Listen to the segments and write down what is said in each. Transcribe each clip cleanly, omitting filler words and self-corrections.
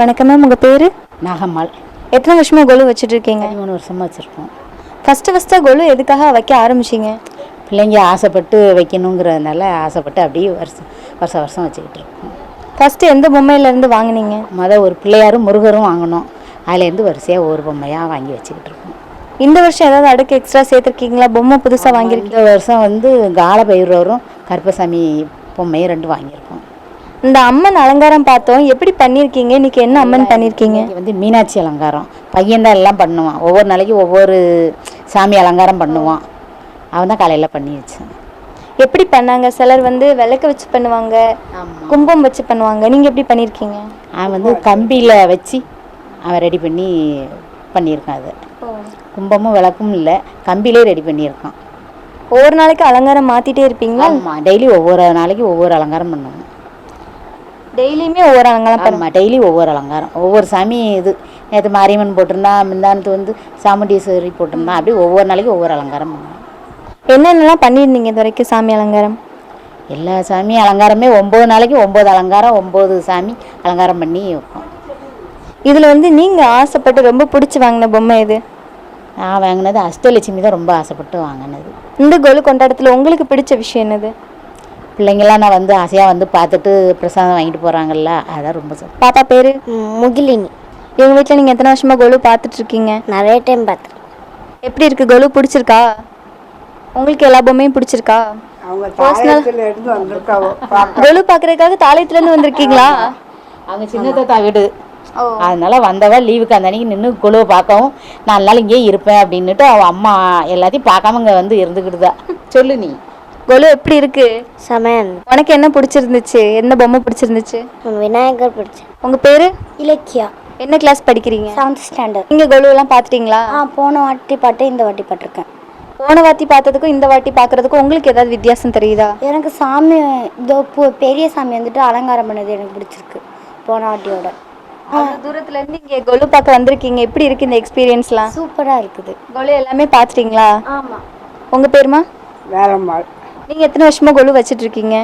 வணக்கம் மேம், உங்கள் பேர்? நாகம்மாள். எத்தனை வருஷமாக கொலு வச்சுட்டு இருக்கீங்க? 3 வருஷமாக வச்சுருக்கோம். ஃபஸ்ட்டு கொலு எதுக்காக வைக்க ஆரம்பிச்சிங்க? பிள்ளைங்க ஆசைப்பட்டு வைக்கணுங்கிறதுனால ஆசைப்பட்டு அப்படியே வருஷம் வச்சுக்கிட்டு இருக்கோம். ஃபஸ்ட்டு எந்த பொம்மையிலேருந்து வாங்கினீங்க? ஒரு பிள்ளையாரும் முருகரும் வாங்கினோம். அதுலேருந்து வரிசையாக ஒவ்வொரு பொம்மையாக வாங்கி வச்சுக்கிட்டு இருக்கோம். இந்த வருஷம் ஏதாவது அடுக்கு எக்ஸ்ட்ரா சேர்த்துருக்கீங்களா? பொம்மை புதுசாக வாங்கியிருக்கீங்க? இந்த வருஷம் கால பைரவரும் கருப்பசாமி பொம்மையும் 2 வாங்கியிருக்கோம். இந்த அம்மன் அலங்காரம் பார்த்தோம், எப்படி பண்ணியிருக்கீங்க? இன்னைக்கு என்ன அம்மன் பண்ணியிருக்கீங்க? மீனாட்சி அலங்காரம். பையன்தான் எல்லாம் பண்ணுவான். ஒவ்வொரு நாளைக்கு ஒவ்வொரு சாமி அலங்காரம் பண்ணுவான். அவன் தான் காலையில் பண்ணி வச்சான். எப்படி பண்ணாங்க? சிலர் விளக்க வச்சு பண்ணுவாங்க, கும்பம் வச்சு பண்ணுவாங்க. நீங்கள் எப்படி பண்ணியிருக்கீங்க? அவன் கம்பியில் வச்சு அவன் ரெடி பண்ணி பண்ணியிருக்கான். அது கும்பமும் விளக்கும் இல்லை, கம்பிலே ரெடி பண்ணியிருக்கான். ஒவ்வொரு நாளைக்கு அலங்காரம் மாற்றிட்டே இருப்பீங்களா? ஆமாம், டெய்லி ஒவ்வொரு நாளைக்கு ஒவ்வொரு அலங்காரம் பண்ணுவோம். டெய்லியுமே ஒவ்வொரு அலங்காரம்? ஆமாம், டெய்லி ஒவ்வொரு அலங்காரம். ஒவ்வொரு சாமி இது நேற்று மாரியம்மன் போட்டிருந்தா, முந்தானத்து சாமுண்டீஸ்வரி போட்டிருந்தா, அப்படி ஒவ்வொரு நாளைக்கு ஒவ்வொரு அலங்காரம் பண்ணுவோம். என்னென்னலாம் பண்ணியிருந்தீங்க இது வரைக்கும் சாமி அலங்காரம்? எல்லா சாமி அலங்காரமே 9 நாளைக்கு 9 அலங்காரம், 9 சாமி அலங்காரம் பண்ணி வைப்போம். இதில் நீங்கள் ஆசைப்பட்டு ரொம்ப பிடிச்சி வாங்கின பொம்மை எது? நான் வாங்கினது அஷ்டலட்சுமி தான் ரொம்ப ஆசைப்பட்டு வாங்கினது. இந்த கொலு கொண்டாட்டத்தில் உங்களுக்கு பிடிச்ச விஷயம் என்னது? பிள்ளைங்களாம் நான் ஆசையாக பார்த்துட்டு பிரசாதம் வாங்கிட்டு போகிறாங்கல்ல, அதான் ரொம்ப பாப்பா பேர்? முகிலினி. இவங்க வீட்டில் நீங்கள் எத்தனை வருஷமாக கொலு பார்த்துட்ருக்கீங்க? நிறைய டைம் பார்த்துருக்கேன். எப்படி இருக்குது கொலு? பிடிச்சிருக்கா உங்களுக்கு? எல்லா பொம்மையும் பிடிச்சிருக்கா? கொலு பார்க்குறதுக்காக தாளையத்துலேருந்து வந்திருக்கீங்களா? அவங்க சின்ன தாத்தா வீடு, அதனால வந்தவ லீவுக்கு அந்த அன்னைக்கு நின்று கொலுவை பார்க்கவும் 4 நாள் இங்கேயே இருப்பேன் அப்படின்னுட்டு அவள் அம்மா எல்லாத்தையும் பார்க்காம இங்கே இருந்துக்கிட்டுதா. சொல்லு நீ, கொலு எப்படி இருக்கு? சமையல். உனக்கு என்ன பிடிச்சிருந்துச்சு? என்ன பொம்மை பிடிச்சிருந்துச்சு? விநாயகர் பிடிச்சி. உங்கள் பேர்? இலக்கியா. என்ன கிளாஸ் படிக்கிறீங்க? 7th standard. நீங்கள் கொலுவெல்லாம் பார்த்துட்டீங்களா? போன வாட்டி பாட்டு இந்த வாட்டி பாட்டிருக்கேன். போன வாட்டி பார்த்ததுக்கும் இந்த வாட்டி பார்க்குறதுக்கும் உங்களுக்கு ஏதாவது வித்தியாசம் தெரியுதா? எனக்கு சாமி பெரிய சாமி அலங்காரம் பண்ணது எனக்கு பிடிச்சிருக்கு போன வாட்டியோட. தூரத்துலேருந்து இங்கே கொலு பார்க்க வந்திருக்கீங்க, எப்படி இருக்குது இந்த எக்ஸ்பீரியன்ஸ்லாம்? சூப்பராக இருக்குது. கொலு எல்லாமே பார்த்துட்டீங்களா? ஆமாம். உங்கள் பேருமா? வேலம்மாள். நீங்கள் எத்தனை வருஷமாக கொலு வச்சுட்டு இருக்கீங்க?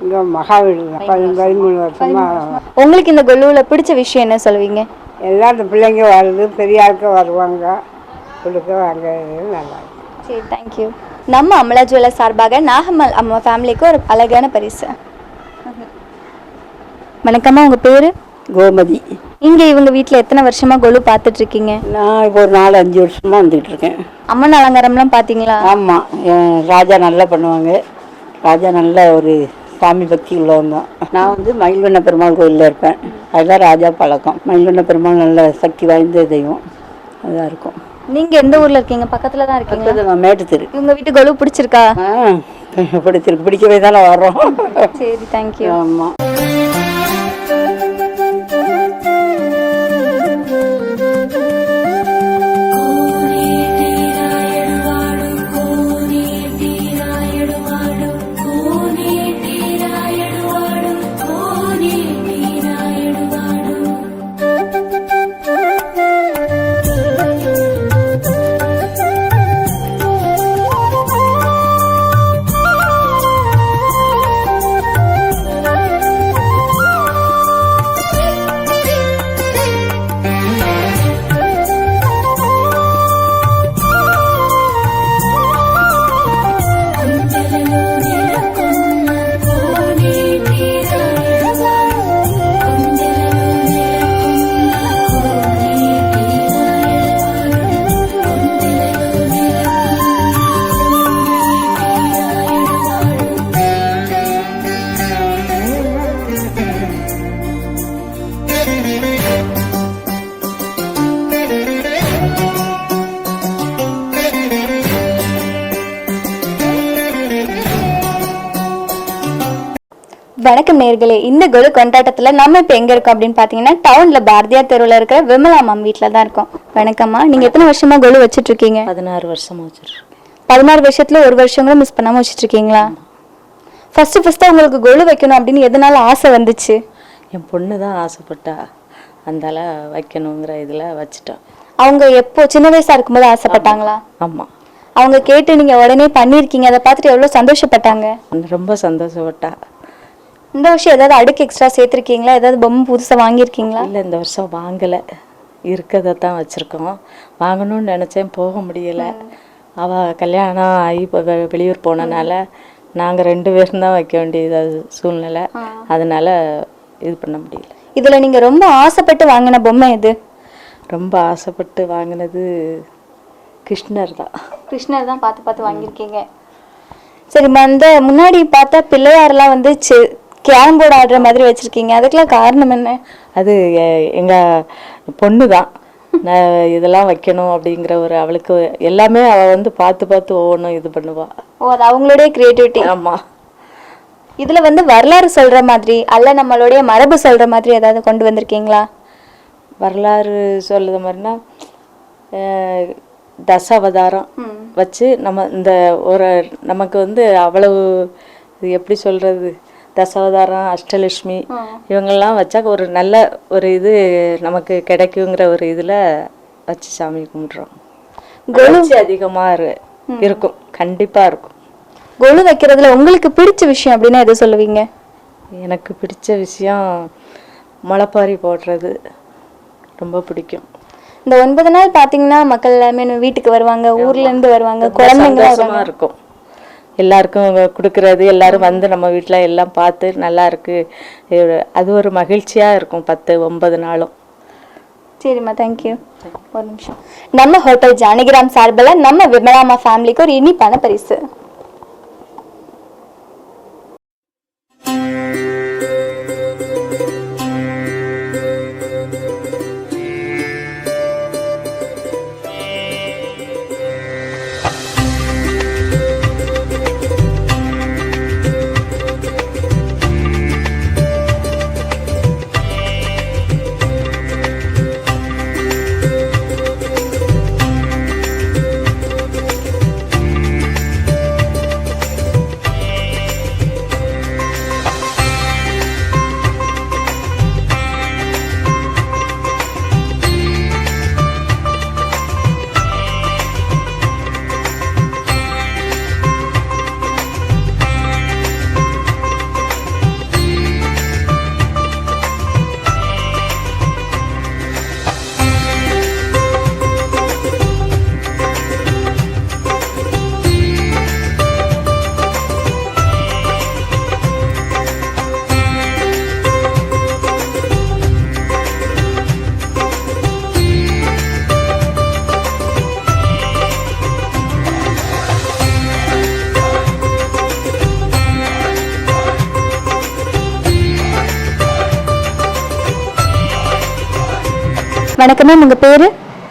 இங்கே மகாவீடு 13 வருஷமாக. உங்களுக்கு இந்த கொலுவில் பிடிச்ச விஷயம் என்ன சொல்லுவீங்க? எல்லாம் இந்த பிள்ளைங்க வருது, பெரிய ஆட்கள் வருவாங்க, கொடுக்க வாங்க, நல்லா இருக்கும். சரி, தேங்க்யூ. நம்ம அமலா ஜுவல்லர்ஸ் சார்பாக நாகம்மாள் அம்மா ஃபேமிலிக்கு ஒரு அழகான பரிசு. வணக்கம்மா, உங்கள் பேர்? கோமதி. இங்கே இவங்க வீட்டில் எத்தனை வருஷமாக கொலு பார்த்துட்ருக்கீங்க? நான் இப்போ ஒரு 4-5 வருஷமாக வந்துக்கிட்டு இருக்கேன். அம்மன் அலங்காரம்லாம் பார்த்தீங்களா? ஆமாம், ராஜா நல்லா பண்ணுவாங்க. ராஜா நல்ல ஒரு சாமி பக்தி உள்ளவங்க தான். நான் மயில்வண்ண பெருமாள் கோயிலில் இருப்பேன். அதுதான் ராஜா பழக்கம். மயில்வண்ண பெருமாள் நல்ல சக்தி வாய்ந்த தெய்வம், அதுதான் இருக்கும். நீங்கள் எந்த ஊரில் இருக்கீங்க? பக்கத்தில் தான் இருக்கீங்க. நான் மேட்டுத்தெரு. இவங்க வீட்டு கொலு பிடிச்சிருக்கா? பிடிச்சிருக்கு, பிடிக்கவே தானே வரோம். சரி, தேங்க்யூ. ஆமாம். வணக்கம் நேர்களே, இந்த கொலு கொண்டாட்டத்தில் நம்ம இப்போ எங்கே இருக்கோம் அப்படின்னு பார்த்தீங்கன்னா டவுனில் பாரதியார் தெருவில் இருக்கிற விமலா அம்மா வீட்டில் தான் இருக்கோம். வணக்கம்மா, நீங்கள் எத்தனை வருஷமாக கொலு வச்சுட்ருக்கீங்க? 16 வருஷமாக வச்சுருக்கேன். 16 வருஷத்தில் ஒரு வருஷம் கூட மிஸ் பண்ணாமல் வச்சுட்ருக்கீங்களா? ஃபஸ்ட்டு உங்களுக்கு கொலு வைக்கணும் அப்படின்னு எதனால ஆசை வந்துச்சு? என் பொண்ணு தான் ஆசைப்பட்டா, அந்தால வைக்கணுங்கிற இதில் வச்சுட்டான். அவங்க எப்போ சின்ன வயசாக இருக்கும்போது ஆசைப்பட்டாங்களா? ஆமாம். அவங்க கேட்டு நீங்கள் உடனே பண்ணியிருக்கீங்க, அதை பார்த்துட்டு எவ்வளோ சந்தோஷப்பட்டாங்க? ரொம்ப சந்தோஷப்பட்டா. இந்த வருஷம் ஏதாவது அடுக்கு எக்ஸ்ட்ரா சேர்த்துருக்கீங்களா? ஏதாவது பொம்மை புதுசாக வாங்கியிருக்கீங்களா? இல்லை, இந்த வருஷம் வாங்கலை, இருக்கதை தான் வச்சுருக்கோம். வாங்கணும்னு நினச்சேன், போக முடியலை. அவள் கல்யாணம் ஆகி இப்போ வெளியூர் போனனால நாங்கள் 2 பேரும் தான் வைக்க வேண்டியது சூழ்நிலை. அதனால இது பண்ண முடியல. இதில் நீங்கள் ரொம்ப ஆசைப்பட்டு வாங்கின பொம்மை எது? ரொம்ப ஆசைப்பட்டு வாங்கினது கிருஷ்ணர் தான். கிருஷ்ணர் தான் பார்த்து பார்த்து வாங்கியிருக்கீங்க. சரிம்மா, இந்த முன்னாடி பார்த்தா பிள்ளையாரெல்லாம் வந்து கேரம் போர்டு ஆடுற மாதிரி வச்சுருக்கீங்க, அதுக்கெல்லாம் காரணம் என்ன? அது எங்கள் பொண்ணு தான். நான் இதெல்லாம் வைக்கணும் அப்படிங்கிற ஒரு அவளுக்கு எல்லாமே அவள் வந்து பார்த்து பார்த்து ஒவ்வொன்றும் இது பண்ணுவாள். ஓ, அது அவங்களுடைய கிரியேட்டிவிட்டி. ஆமாம். இதில் வந்து வரலாறு சொல்கிற மாதிரி அல்ல நம்மளுடைய மரபு சொல்கிற மாதிரி ஏதாவது கொண்டு வந்திருக்கீங்களா? வரலாறு சொல்லுற மாதிரினா தசாவதாரம் வச்சு நம்ம இந்த ஒரு நமக்கு வந்து அவ்வளவு இது எப்படி சொல்கிறது, தசாவதாரம், அஷ்டலட்சுமி இவங்கெல்லாம் வச்சா ஒரு நல்ல ஒரு இது நமக்கு கிடைக்குங்கிற ஒரு இதில் வச்சு சாமி கும்பிட்றோம். கொலு அதிகமாக இருக்கும், கண்டிப்பாக இருக்கும். கொலு வைக்கிறதுல உங்களுக்கு பிடிச்ச விஷயம் அப்படின்னா எது சொல்லுவீங்க? எனக்கு பிடிச்ச விஷயம் முளைப்பாரி போடுறது ரொம்ப பிடிக்கும். இந்த 9 நாள் பார்த்தீங்கன்னா மக்கள் எல்லாமே வீட்டுக்கு வருவாங்க, ஊர்லேருந்து வருவாங்க, குழந்தைங்களா இருக்கும். எல்லாருக்கும் கொடுக்கறது, எல்லாரும் வந்து நம்ம வீட்டில் எல்லாம் பார்த்து நல்லா இருக்கு, அது ஒரு மகிழ்ச்சியாக இருக்கும் 10-9 நாளும். சரிம்மா, தேங்க்யூ. ஒரு நிமிஷம். நம்ம ஹோட்டல் ஜானகிராம் சார்பில் நம்ம விமலாமா ஃபேமிலிக்கு ஒரு இனிப்பான பரிசு. வணக்கம் மேம், உங்கள் பேர்?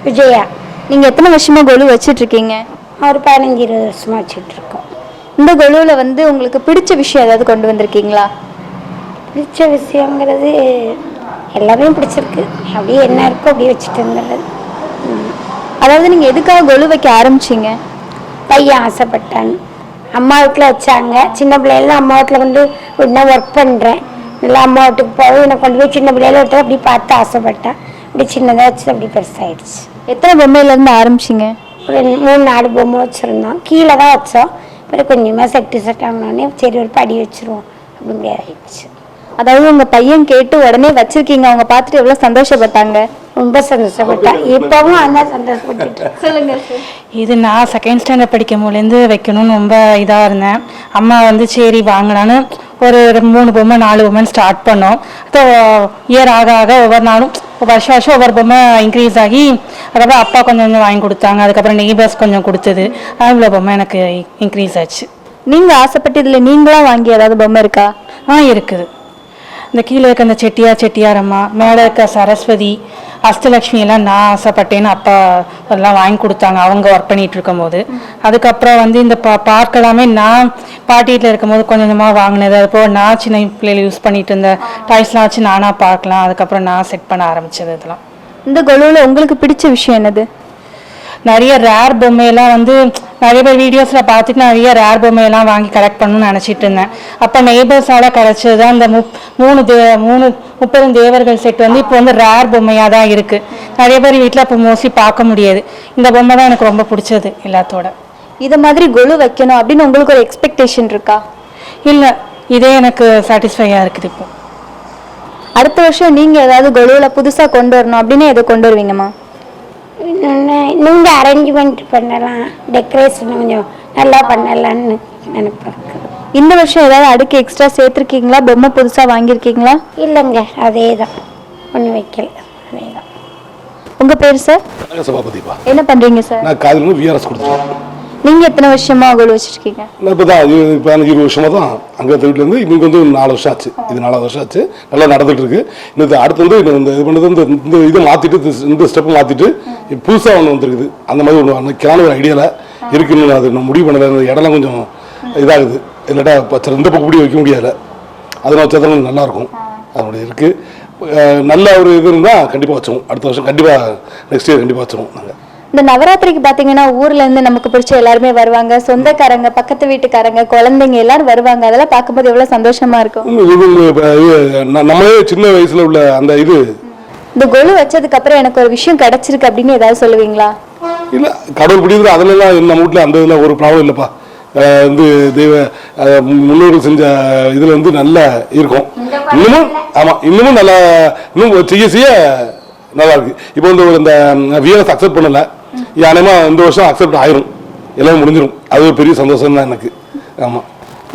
விஜயா. நீங்கள் எத்தனை வருஷமா கொலு வச்சுட்டு இருக்கீங்க? ஒரு 15-20 வருஷமாக வச்சுட்ருக்கோம். இந்த கொலுவில் வந்து உங்களுக்கு பிடிச்ச விஷயம் ஏதாவது கொண்டு வந்திருக்கீங்களா? பிடிச்ச விஷயங்கிறது எல்லாமே பிடிச்சிருக்கு. அப்படியே என்ன இருக்கோ அப்படியே வச்சுட்டு இருந்துடுறது. அதாவது நீங்கள் எதுக்காக கொலு வைக்க ஆரம்பிச்சிங்க? பையன் ஆசைப்பட்டான், அம்மா வீட்டில் வச்சாங்க. சின்ன பிள்ளைலாம் அம்மா வீட்டில் கொண்டு நான் ஒர்க் பண்ணுறேன், நல்லா அம்மா வீட்டுக்கு போய் என்னை கொண்டு போய் சின்ன பிள்ளையில விட்டு அப்படி பார்த்து ஆசைப்பட்டேன். அப்படி சின்னதாக வச்சு அப்படி பெருசாகிடுச்சு. எத்தனை பொம்மையிலேருந்து ஆரம்பிச்சிங்க? ஒரு 3-4 பொம்மை வச்சுருந்தோம், கீழே தான் வச்சோம். அப்புறம் கொஞ்சமாக செட் ஆகணுன்னே சரி ஒரு படி வச்சுருவோம் அப்படி ஆகிடுச்சு. அதாவது உங்கள் பையன் கேட்டு உடனே வச்சுருக்கீங்க, அவங்க பார்த்துட்டு எவ்வளோ சந்தோஷப்பட்டாங்க? ரொம்ப சந்தோஷப்பட்டேன். இப்போவும் அதான் சந்தோஷப்பட்டு. சொல்லுங்க. இது நான் 2nd ஸ்டாண்டர்ட் படிக்கும் போதுலேருந்து வைக்கணும்னு ரொம்ப இதாக இருந்தேன். அம்மா வந்து சரி வாங்கினான்னு ஒரு 3 பொம்மை 4 பொம்மைன்னு ஸ்டார்ட் பண்ணோம். ஸோ இயர் ஆக ஆக ஒவ்வொரு நாளும் வருஷம் ஒவ்வொரு பொம்மை இன்க்ரீஸ் ஆகி அதுக்கப்புறம் அப்பா கொஞ்சம் வாங்கி கொடுத்தாங்க. அதுக்கப்புறம் நெய்பர்ஸ் கொஞ்சம் கொடுத்தது. இவ்வளோ பொம்மை எனக்கு இன்க்ரீஸ் ஆச்சு. நீங்கள் ஆசைப்பட்டு இதில் நீங்களாக வாங்கி ஏதாவது பொம்மை இருக்கா? இருக்குது. இந்த கீழே இருக்க அந்த செட்டியாரம்மா, மேலே இருக்க சரஸ்வதி, அஷ்டலட்சுமி எல்லாம் நான் ஆசைப்பட்டேன்னு அப்பா எல்லாம் வாங்கி கொடுத்தாங்க அவங்க ஒர்க் பண்ணிட்டு இருக்கும் போது. அதுக்கப்புறம் வந்து இந்த பார்க் எல்லாமே நான் பாட்டி வீட்டில் இருக்கும் போது கொஞ்சம் கொஞ்சமாக வாங்கினது. அது போக நான் சின்ன பிள்ளைகள் யூஸ் பண்ணிட்டு இருந்த டாய்ஸ்லாம் வச்சு நானாக பார்க்கலாம். அதுக்கப்புறம் நான் செட் பண்ண ஆரம்பிச்சது இதெல்லாம். இந்த கொலுவில் உங்களுக்கு பிடிச்ச விஷயம் என்னது? நிறைய ரேர் பொம்மையெல்லாம் வந்து நிறைய பேர் வீடியோஸில் பார்த்துட்டு நிறைய ரேர் பொம்மையெல்லாம் வாங்கி கலெக்ட் பண்ணணும்னு நினச்சிட்டு இருந்தேன். அப்போ நெய்பர்ஸால் கிடச்சது தான் இந்த 30 தேவர்கள் செட் வந்து இப்போ வந்து ரேர் பொம்மையாக தான் இருக்குது. நிறைய பேர் வீட்டில் இப்போ மோஸ்ட்லி பார்க்க முடியாது. இந்த பொம்மை தான் எனக்கு ரொம்ப பிடிச்சது எல்லாத்தோட. இதை மாதிரி கொலு வைக்கணும் அப்படின்னு உங்களுக்கு ஒரு எக்ஸ்பெக்டேஷன் இருக்கா? இல்லை, இதே எனக்கு சாட்டிஸ்ஃபையாக இருக்குது இப்போ. அடுத்த வருஷம் நீங்க ஏதாவது கொலுவில் புதுசா கொண்டு வரணும் அப்படின்னு எதை கொண்டு வருவீங்கம்மா? இன்னும் அரேஞ்ச்மெண்ட் பண்ணலாம், டெக்கரேஷன் கொஞ்சம் நல்லா பண்ணலான்னு நினைப்பேன். இந்த வருஷம் ஏதாவது அடுக்கு எக்ஸ்ட்ரா சேர்த்துருக்கீங்களா? பொம்மை புதுசா வாங்கியிருக்கீங்களா? இல்லைங்க, அதே தான், ஒன்றும் வைக்கல, அதே தான். உங்க பேர் சார்? சபாபதிப்பா. என்ன பண்றீங்க சார்? நான் காலையில் விஆர்எஸ் கொடுத்துருக்கேன். நீங்க எத்தனை வருஷமா கொலு வச்சிருக்கீங்க? நான் இப்போ தான் 15-20 வருஷமா தான் அங்கே வீட்டிலேருந்து இன்னைக்கு வந்து 4 வருஷம் ஆச்சு. இது 4வது வருஷம் ஆச்சு. நல்லா நடந்துட்டு இருக்கு. இந்த அடுத்து வந்து இந்த இது பண்ணது இந்த இதை மாற்றிட்டு இந்த ஸ்டெப்பை மாற்றிட்டு புதுசாக ஒன்று வந்துருக்குது. அந்த மாதிரி ஒன்று கிளான ஒரு ஐடியாவில் இருக்குன்னு அது நான் முடிவு பண்ணல. இந்த இடம்லாம் கொஞ்சம் இதாகுது. இல்லாட்டா இந்த பக்கம் கூடி வைக்க முடியாது. அதெல்லாம் வச்சா தான் கொஞ்சம் நல்லாயிருக்கும். அதனுடைய இருக்குது. நல்ல ஒரு இது இருந்தால் கண்டிப்பாக வச்சோம். அடுத்த வருஷம் கண்டிப்பாக நெக்ஸ்ட் இயர் கண்டிப்பாக வச்சிருவோம் நாங்கள். இந்த நவராத்திரிக்கு பாத்தீங்கன்னா ஊர்ல இருந்து நமக்கு பிடிச்ச எல்லாருமே வருவாங்க, சொந்தக்காரங்க, பக்கத்து வீட்டுக்காரங்க, குழந்தைங்க எல்லாரும் வருவாங்க. அதெல்லாம் பார்க்கும்போது எவ்வளவு சந்தோஷமா இருக்கும். நம்மளே சின்ன வயசுல உள்ள அந்த இது. இந்த கொலு வச்சதுக்கு அப்புறம் எனக்கு ஒரு விஷயம் கிடைச்சிருக்கு அப்படின்னு ஏதாவது சொல்லுவீங்களா? இல்ல, கடவுள் பிடிக்கிறது அதுலலாம் நம்ம வீட்டுல அந்த இதுல ஒரு ப்ராப்ளம் இல்லப்பா. வந்து தெய்வ முன்னோர்கள் செஞ்ச இதுல வந்து நல்லா இருக்கும். இன்னமும் ஆமா, இன்னமும் நல்லா இன்னும் செய்ய நல்லா இருக்கு. இப்போ வந்து இந்த விஆர்எஸ் அக்செப்ட் பண்ணல, யானைமா இந்த வருஷம் அக்செப்ட் ஆயிரும், எல்லாம் முடிஞ்சிடும். அது ஒரு பெரிய சந்தோஷம் தான் எனக்கு. ஆமா,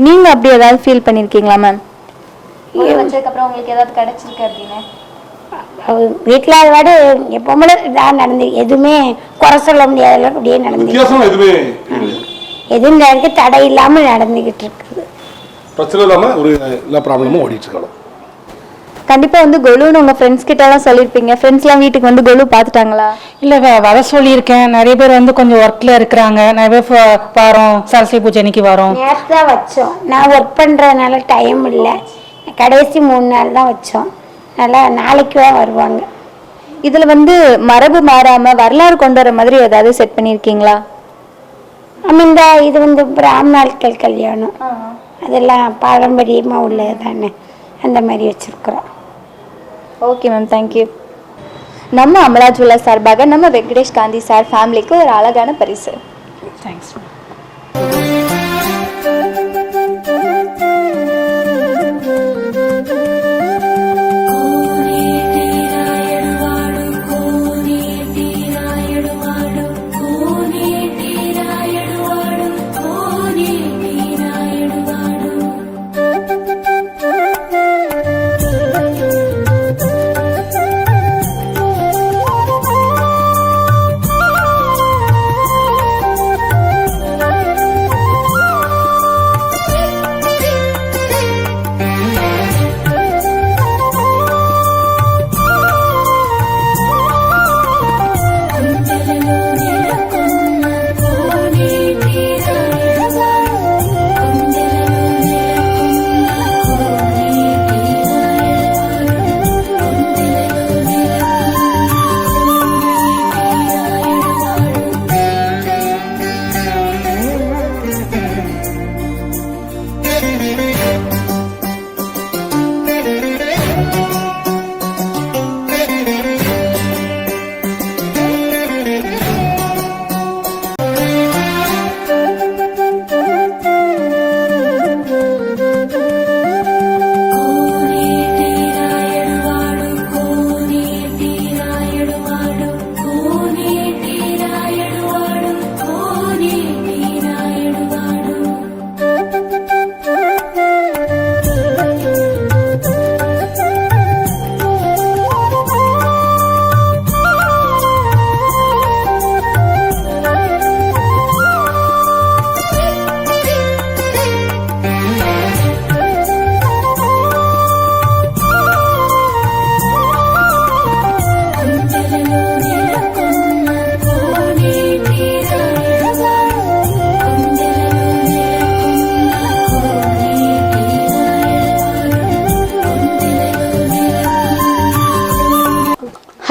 நீங்க அப்படி ஏதாவது ஃபீல் பண்ணிருக்கீங்களா மேம்? வச்சதுக்கு அப்புறம் உங்களுக்கு ஏதாவது கிடைச்சிருக்கு அப்படின்னு? வீட்டில் அதை விட எப்பவுமே இதாக நடந்து எதுவுமே குறை சொல்ல முடியாத அப்படியே நடந்து எதுவும் நடக்க தடை இல்லாமல் நடந்துகிட்டு இருக்குது. பிரச்சனை இல்லாமல் ஒரு எல்லா ப்ராப்ளமும் ஓடிட்டு இருக்கலாம். கண்டிப்பா வந்து கொலுன்னு உங்க ஃப்ரெண்ட்ஸ் கிட்ட எல்லாம் சொல்லிருப்பீங்க. ஃப்ரெண்ட்ஸ்லாம் வீட்டுக்கு வந்து கொலு பார்த்துட்டாங்களா? இல்லை, வர சொல்லியிருக்கேன். நிறைய பேர் வந்து கொஞ்சம் ஒர்க்கில் இருக்கிறாங்க. நிறைய பேர் வரோம், சரஸ்வதி பூஜை அன்னைக்கு வரோம். நேற்று தான் வச்சோம். நான் ஒர்க் பண்ணுறதுனால டைம் இல்லை. கடைசி 3 நாள் தான் வச்சோம். நல்லா நாளைக்கு தான் வருவாங்க. இதுல வந்து மரபு மாறாம வரலாறு கொண்டு வர மாதிரி ஏதாவது செட் பண்ணிருக்கீங்களா? இந்த இது வந்து பிராமணாட்கள் கல்யாணம், அதெல்லாம் பாரம்பரியமாக உள்ளது தானே, அந்த மாதிரி வச்சுருக்குறோம். Okay ma'am, thank you. நம்ம அமலா ஜுவல்லர்ஸ் சார்பாக நம்ம வெங்கடேஷ் காந்தி சார் ஃபேமிலிக்கு ஒரு அழகான பரிசு. தேங்க்ஸ்.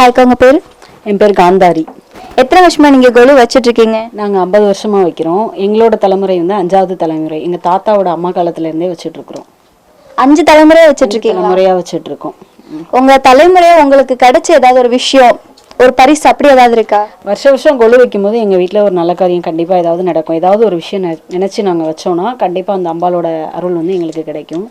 ஹாய்க்கா, உங்க பேர்? என் பேர் காந்தாரி. எத்தனை வருஷமா நீங்க கொலு வச்சிட்டு இருக்கீங்க? நாங்கள் 50 வருஷமா வைக்கிறோம். எங்களோட தலைமுறை வந்து 5வது தலைமுறை. எங்கள் தாத்தாவோட அம்மா காலத்துல இருந்தே வச்சுட்டு இருக்கிறோம். 5 தலைமுறையா வச்சிட்டு இருக்கீங்க? தலைமுறையா வச்சுட்டு இருக்கோம். உங்க தலைமுறையா உங்களுக்கு கிடைச்ச ஏதாவது ஒரு விஷயம், ஒரு பரிசு அப்படி ஏதாவது இருக்கா? வருஷம் கொலு வைக்கும்போது எங்கள் வீட்டில் ஒரு நல்ல காரியம் கண்டிப்பாக ஏதாவது நடக்கும். ஏதாவது ஒரு விஷயம் நினச்சி நாங்கள் வச்சோன்னா கண்டிப்பாக அந்த அம்பாலோட அருள் வந்து எங்களுக்கு கிடைக்கும்.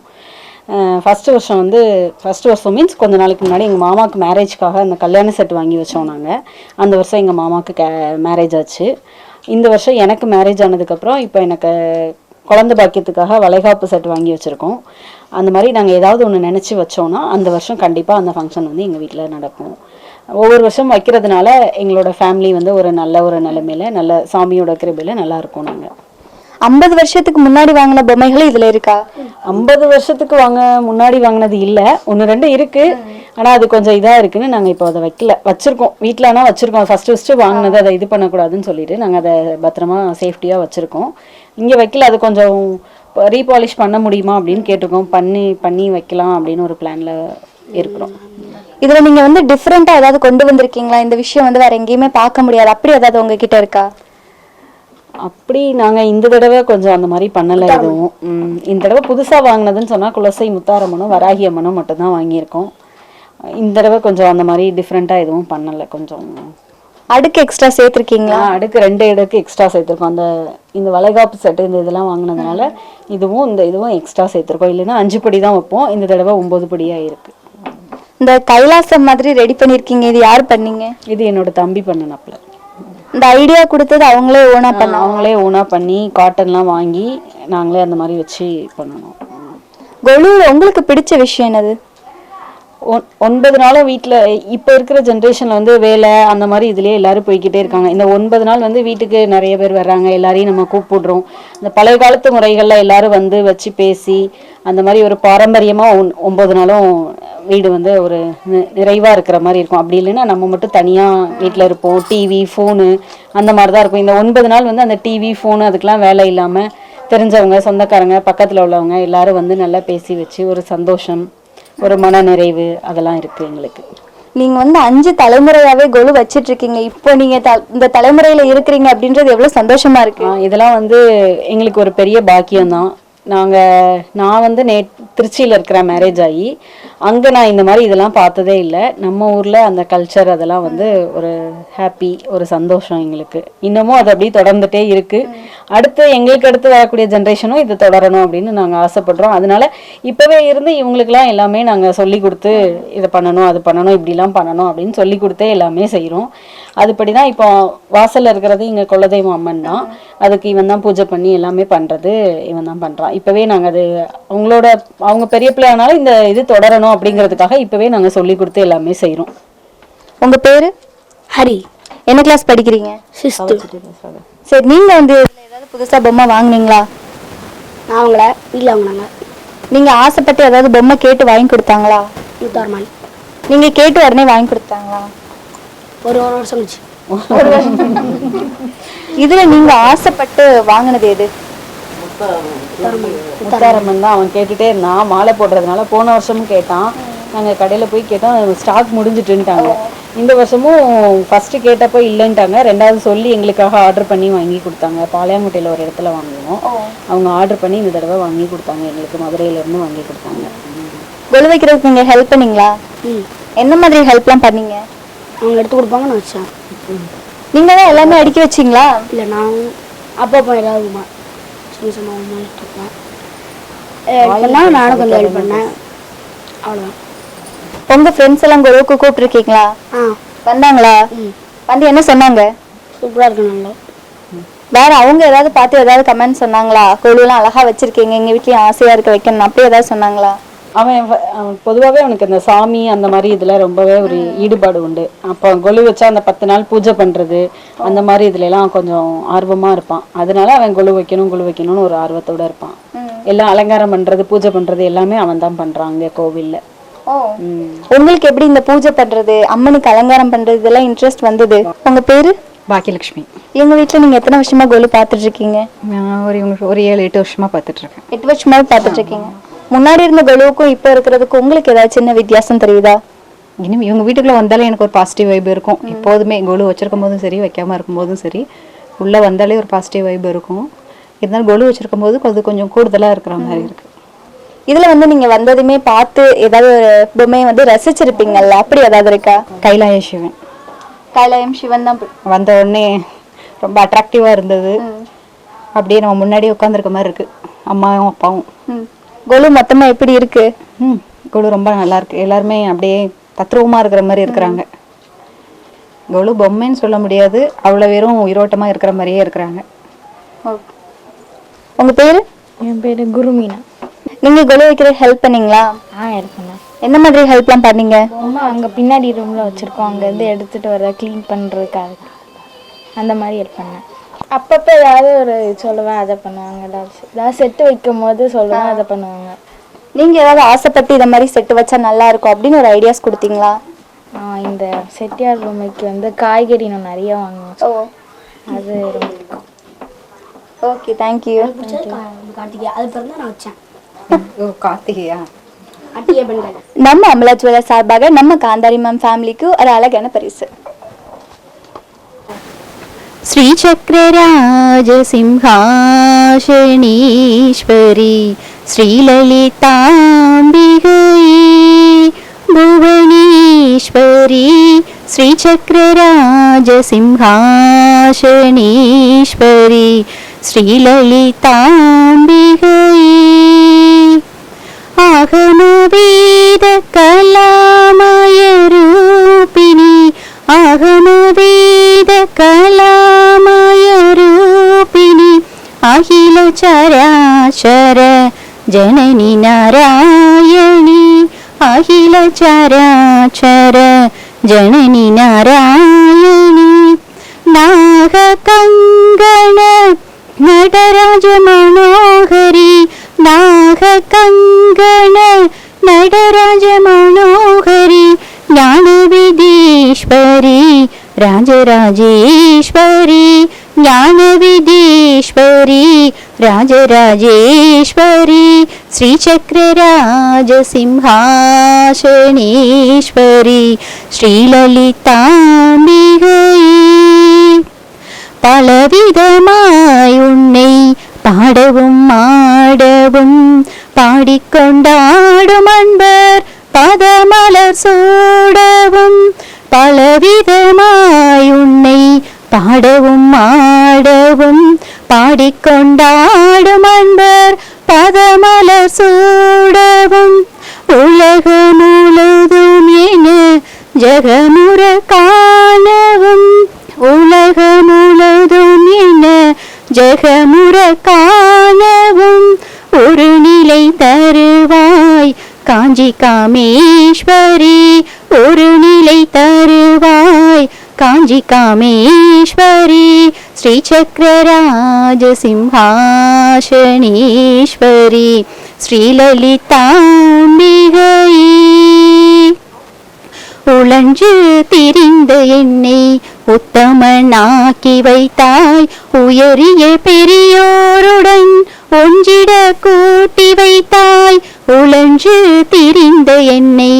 ஃபஸ்ட்டு வருஷம் மீன்ஸ் கொஞ்ச நாளைக்கு முன்னாடி எங்கள் மாமாவுக்கு மேரேஜ்க்காக அந்த கல்யாண செட் வாங்கி வச்சோம் நாங்கள். அந்த வருஷம் எங்கள் மாமாவுக்கு மேரேஜ் ஆச்சு. இந்த வருஷம் எனக்கு மேரேஜ் ஆனதுக்கப்புறம் இப்போ எனக்கு குழந்தை பாக்கியத்துக்காக வளைகாப்பு செட் வாங்கி வச்சுருக்கோம். அந்த மாதிரி நாங்கள் ஏதாவது ஒன்று நினச்சி வச்சோன்னா அந்த வருஷம் கண்டிப்பாக அந்த ஃபங்க்ஷன் வந்து எங்கள் வீட்டில் நடக்கும். ஒவ்வொரு வருஷம் வைக்கிறதுனால எங்களோட ஃபேமிலி வந்து ஒரு நிலைமையில நல்ல சாமியோட கிருபையில நல்லா இருக்கும். நாங்கள் 50 வருஷத்துக்கு முன்னாடி வாங்கின பொம்மைகள் இதுல இருக்கா? 50 வருஷத்துக்கு முன்னாடி வாங்கினது இல்லை, 1-2 இருக்கு. ஆனால் அது கொஞ்சம் இதாக இருக்குன்னு நாங்கள் இப்போ அதை வச்சிருக்கோம் வீட்டில். ஆனால் வச்சிருக்கோம் ஃபர்ஸ்ட் வாங்கினது அதை இது பண்ணக்கூடாதுன்னு சொல்லிட்டு நாங்கள் அதை பத்திரமா சேஃப்டியாக வச்சிருக்கோம். இங்கே வைக்கல, அது கொஞ்சம் ரீபாலிஷ் பண்ண முடியுமா அப்படின்னு கேட்டிருக்கோம். பண்ணி வைக்கலாம் அப்படின்னு ஒரு பிளான்ல இருக்கிறோம். இதுல நீங்க வந்து டிஃப்ரெண்டா ஏதாவது கொண்டு வந்திருக்கீங்களா? இந்த விஷயம் வந்து வேற எங்கேயுமே பார்க்க முடியாது அப்படி ஏதாவது உங்ககிட்ட இருக்கா? அப்படி நாங்கள் இந்த தடவை கொஞ்சம் அந்த மாதிரி பண்ணலை எதுவும். இந்த தடவை புதுசாக வாங்கினதுன்னு சொன்னால் குலசை முத்தாரம்மனும் வராகி அம்மனும் மட்டும்தான் வாங்கியிருக்கோம். இந்த தடவை கொஞ்சம் அந்த மாதிரி டிஃப்ரெண்ட்டாக எதுவும் பண்ணலை. கொஞ்சம் அடுக்கு எக்ஸ்ட்ரா சேர்த்துருக்கீங்களா? அடுக்கு 2 அடுக்கு எக்ஸ்ட்ரா சேர்த்துருக்கோம். இந்த வளைகாப்பு செட்டு இந்த இதெல்லாம் வாங்கினதுனால இதுவும் எக்ஸ்ட்ரா சேர்த்துருக்கோம். இல்லைன்னா 5 படி தான் வைப்போம், இந்த தடவை 9 படியாக இருக்குது. இந்த கைலாசம் மாதிரி ரெடி பண்ணிருக்கீங்க, இது யார் பண்ணீங்க? இது என்னோட தம்பி பண்ணனாப்ல. இந்த ஐடியா கொடுத்தது அவங்களே ஓனா பண்ணி காட்டன்லாம் வாங்கி நாங்களே அந்த மாதிரி வச்சு பண்ணணும். கொலுவில் உங்களுக்கு பிடிச்ச விஷயம் என்னது? 9 நாளும் வீட்டில் இப்போ இருக்கிற ஜென்ரேஷனில் வந்து வேலை அந்த மாதிரி இதுலேயே எல்லாரும் போய்கிட்டே இருக்காங்க. இந்த 9 நாள் வந்து வீட்டுக்கு நிறைய பேர் வர்றாங்க, எல்லாரையும் நம்ம கூப்பிடுறோம். இந்த பழைய காலத்து முறைகளில் எல்லாரும் வந்து வச்சு பேசி அந்த மாதிரி ஒரு பாரம்பரியமாக 9 நாளும் வீடு வந்து ஒரு நிறைவாக இருக்கிற மாதிரி இருக்கும். அப்படி இல்லைன்னா நம்ம மட்டும் தனியாக வீட்டில் இருப்போம், டிவி ஃபோனு அந்த மாதிரி தான் இருக்கும். இந்த 9 நாள் வந்து அந்த டிவி ஃபோனு அதுக்கெலாம் வேலை இல்லாமல் தெரிஞ்சவங்க சொந்தக்காரங்க பக்கத்தில் உள்ளவங்க எல்லாரும் வந்து நல்லா பேசி வச்சு ஒரு சந்தோஷம், ஒரு மன நிறைவு அதெல்லாம் இருக்கு எங்களுக்கு. நீங்க வந்து 5 தலைமுறையாவே கொலு வச்சிட்டு இருக்கீங்க. இப்போ நீங்க இந்த தலைமுறையில இருக்கிறீங்க அப்படின்றது எவ்வளவு சந்தோஷமா இருக்கு. இதெல்லாம் வந்து எங்களுக்கு ஒரு பெரிய பாக்கியம் தான். நான் வந்து திருச்சியில் இருக்கிற மேரேஜ் ஆகி அங்கே நான் இந்த மாதிரி இதெல்லாம் பார்த்ததே இல்லை. நம்ம ஊரில் அந்த கல்ச்சர் அதெல்லாம் வந்து ஒரு ஹாப்பி, ஒரு சந்தோஷம் எங்களுக்கு. இன்னமும் அது அப்படியே தொடர்ந்துட்டே இருக்குது. எங்களுக்கு அடுத்து வரக்கூடிய ஜென்ரேஷனும் இது தொடரணும் அப்படின்னு நாங்கள் ஆசைப்படுறோம். அதனால இப்போவே இருந்து இவங்களுக்கெல்லாம் எல்லாமே நாங்கள் சொல்லி கொடுத்து இதை பண்ணணும் அது பண்ணணும் இப்படிலாம் பண்ணணும் அப்படின்னு சொல்லி கொடுத்தே எல்லாமே செய்கிறோம். அதுபடி தான் இப்போ வாசலில் இருக்கிறது இங்கே குலதெய்வம் அம்மன் தான். அதுக்கு இவன் தான் பூஜை பண்ணி எல்லாமே பண்ணுறது இவன் தான் பண்ணுறான். இப்போவே நாங்கள் அது அவங்க பெரிய பிள்ளையானாலும் இந்த இது தொடரணும் அப்படிங்கிறதுக்காக இப்போவே நாங்கள் சொல்லி கொடுத்து எல்லாமே செய்கிறோம். உங்கள் பேர்? ஹரி. என்ன கிளாஸ் படிக்கிறீங்க? 6th. சரி, நீங்கள் வந்து ஏதாவது புதுசாக பொம்மை வாங்கினீங்களா? நான் அவங்கள வீட்டில் வாங்கினாங்க. நீங்கள் ஆசைப்பட்டு ஏதாவது பொம்மை கேட்டு வாங்கி கொடுத்தாங்களா? முத்தாரம்மன். நீங்கள் கேட்டு உடனே வாங்கி கொடுத்தாங்களா? ஒரு வருஷம் கழிச்சு. இதுல நீங்க ஆசைப்பட்டு வாங்கினது எது? முத்தாரம்மன் தான். அவன் கேட்டுட்டே இருந்தான், மாலை போடுறதுனால. போன வருஷமும் கேட்டான், நாங்கள் கடையில் போய் கேட்டோம், ஸ்டாக் முடிஞ்சிட்டுன்ட்டாங்க. இந்த வருஷமும் ஃபஸ்ட்டு கேட்டப்போ இல்லைன்ட்டாங்க. 2வது சொல்லி எங்களுக்காக ஆர்டர் பண்ணி வாங்கி கொடுத்தாங்க. பாளையங்குட்டையில் ஒரு இடத்துல வாங்குவோம், அவங்க ஆர்டர் பண்ணி இந்த தடவை வாங்கி கொடுத்தாங்க எங்களுக்கு. மதுரையிலேருந்து வாங்கி கொடுத்தாங்க. கொலு வைக்கிறதுக்கு நீங்கள் ஹெல்ப் பண்ணீங்களா? என்ன மாதிரி ஹெல்ப்லாம் பண்ணீங்க? அவங்க எடுத்து கொடுப்பாங்க, நான் வச்சேன். நீங்கள் தான் எல்லாமே அடுக்கி வச்சிங்களா? இல்லை, நான் அப்பப்போ ஏதாவது சின்ன சின்ன எடுத்துப்பேன். நானும் கொஞ்சம் ஹெல்ப் பண்ணேன், அவ்வளோதான். உங்கள் ஃப்ரெண்ட்ஸ் எல்லாம் கொலுவுக்கு கூப்பிட்டுருக்கீங்களா? வந்தாங்களா? வந்து என்ன சொன்னாங்க? சூப்பராக இருக்கு, நல்லா. வேற அவங்க ஏதாவது பார்த்து ஏதாவது கமெண்ட் சொன்னாங்களா? கொலுலாம் அழகா வச்சிருக்கீங்க, எங்கள் வீட்லேயும் ஆசையாக இருக்க வைக்கணும் அப்படி ஏதாவது சொன்னாங்களா? அவன் பொதுவாகவே அவனுக்கு அந்த சாமி அந்த மாதிரி இதில் ரொம்பவே ஒரு ஈடுபாடு உண்டு. அப்போ கொலு வச்சா அந்த 10 நாள் பூஜை பண்ணுறது அந்த மாதிரி இதுலலாம் கொஞ்சம் ஆர்வமாக இருப்பான். அதனால அவன் கொலு வைக்கணும்னு ஒரு ஆர்வத்தோடு இருப்பான். எல்லாம் அலங்காரம் பண்ணுறது பூஜை பண்ணுறது எல்லாமே அவன் தான் பண்ணுறான் அங்கே கோவிலில். உங்களுக்கு எப்படி இந்த பூஜை பண்ணுறது, அம்மனுக்கு அலங்காரம் பண்ணுறது இதெல்லாம் இன்ட்ரெஸ்ட் வந்தது? உங்கள் பேர்? பாக்கியலட்சுமி. எங்கள் வீட்டில் நீங்கள் எத்தனை வருஷமா கொலு பார்த்துட்டு இருக்கீங்க? நான் ஒரு 7-8 வருஷமாக பார்த்துட்ருக்கேன். 8 வருஷமாவே பார்த்துட்டு இருக்கீங்க. முன்னாடி இருந்த கொலுவுக்கும் இப்போ இருக்கிறதுக்கும் உங்களுக்கு ஏதாவது சின்ன வித்தியாசம் தெரியுதா? இனிமே இவங்க வீட்டுக்குள்ளே வந்தாலே எனக்கு ஒரு பாசிட்டிவ் வைப் இருக்கும். எப்போதுமே கொலு வச்சிருக்கும் போதும் சரி, வைக்காமல் இருக்கும்போதும் சரி, உள்ளே வந்தாலே ஒரு பாசிட்டிவ் வைப் இருக்கும். இருந்தாலும் கொலு வச்சிருக்கும் போது அது கொஞ்சம் கூடுதலாக இருக்கிற மாதிரி இருக்கு. இதில் வந்து நீங்கள் வந்ததுமே பார்த்து ஏதாவது ஒரு பொம்மையை வந்து ரசிச்சிருப்பீங்கல்ல, அப்படி ஏதாவது இருக்கா? கைலாய சிவன். கைலாயம் சிவன் தான் வந்த உடனே ரொம்ப அட்ராக்டிவாக இருந்தது. அப்படியே நம்ம முன்னாடி உட்காந்துருக்க மாதிரி இருக்கு அம்மாவும் அப்பாவும். கொலு மொத்தமா எப்படி இருக்கு? கொலு ரொம்ப நல்லா இருக்கு. எல்லாருமே அப்படியே தத்ரூபமாக இருக்கிற மாதிரி இருக்கிறாங்க. கொலு பொம்மைன்னு சொல்ல முடியாது, அவ்வளோ வெறும் உயிரோட்டமாக இருக்கிற மாதிரியே இருக்கிறாங்க. உங்க பேரு? என் பேர் குருமீனா. நீங்க கொலு வைக்கிற ஹெல்ப் பண்ணீங்களா? ஹெல்ப் பண்ணேன். என்ன மாதிரி ஹெல்ப்லாம் பண்ணீங்க? அம்மா அங்கே பின்னாடி ரூமில் வச்சுருக்கோம், அங்கேருந்து எடுத்துகிட்டு வர க்ளீன் பண்ணுறதுக்காக அந்த மாதிரி ஹெல்ப் பண்ணேன். அப்பப்போ ஏதாவது ஒரு சொல்லுவேன், அதை பண்ணுவாங்க. ஏதாவது செட்டு வைக்கும் போது சொல்லுவேன், அதை பண்ணுவாங்க. நீங்க ஏதாவது ஆசைப்பட்டு இதை மாதிரி செட்டு வச்சா நல்லா இருக்கும் அப்படின்னு ஒரு ஐடியாஸ் கொடுத்தீங்களா? இந்த செட்டியார் பொம்மைக்கு வந்து காய்கறி நான் நிறைய வாங்குவேன். அது ரொம்ப பிடிக்கும். Okay, thank you. கார்த்திகை அது பிறகு நான் வச்சேன். கார்த்திகையா? நம்ம அமலா ஜுவல்லர் சார்பாக நம்ம காந்தாரி மேம் ஃபேமிலிக்கு ஒரு அழகான பரிசு. ஸ்ரீ சக்கரராஜ சிம்ஹாசனீஸ்வரி ஸ்ரீலலிதாம்பிகை புவனீஸ்வரி ஸ்ரீ சக்கரராஜ சிம்ஹாசனீஸ்வரி ஸ்ரீலலிதாம்பிகை ஆகமவேத கலாமய ரூபிணி ஆகமவேத கலாமய ரூபிணி அகில சராசர ஜனனி நாராயணி அகில சராசர ஜனனி நாராயணி நாக கங்கண நடராஜ மனோகரி நாக கங்கண நடராஜ மனோகரி ஞான விதீஸ்வரி ராஜராஜேஸ்வரி ஞான விதீஸ்வரி ராஜராஜேஸ்வரி ஸ்ரீ சக்கரராஜ சிம்ஹாசனீஸ்வரி ஸ்ரீலலிதாம்பிகை பலவிதமாய் உன்னை பாடவும் ஆடவும் பாடிக்கொண்டாடும் அன்பர் பதமலர் சூடவும் பலவிதமாய் உன்னை பாடவும் ஆடவும் பாடிக்கொண்டாடும் அன்பர் பதமலர் சூடவும் உலக முழுதும் என ஜெகமுற காணவும் உலக முழுதும் என ஜெகமுற காணவும் ஒரு நிலை தருவாய் காஞ்சி காமேஸ்வரி ஒரு நிலை தருவாய் காஞ்சி காமேஸ்வரி ஸ்ரீ சக்கரராஜ சிம்ஹாசனீஸ்வரி ஸ்ரீலலிதாம்பிகை உழன்று திரிந்த என்னை உத்தமனாக்கி வைத்தாய் உயரிய பெரியோருடன் ஒன்றிட கூட்டி வைத்தாய் உழன்று திரிந்த என்னை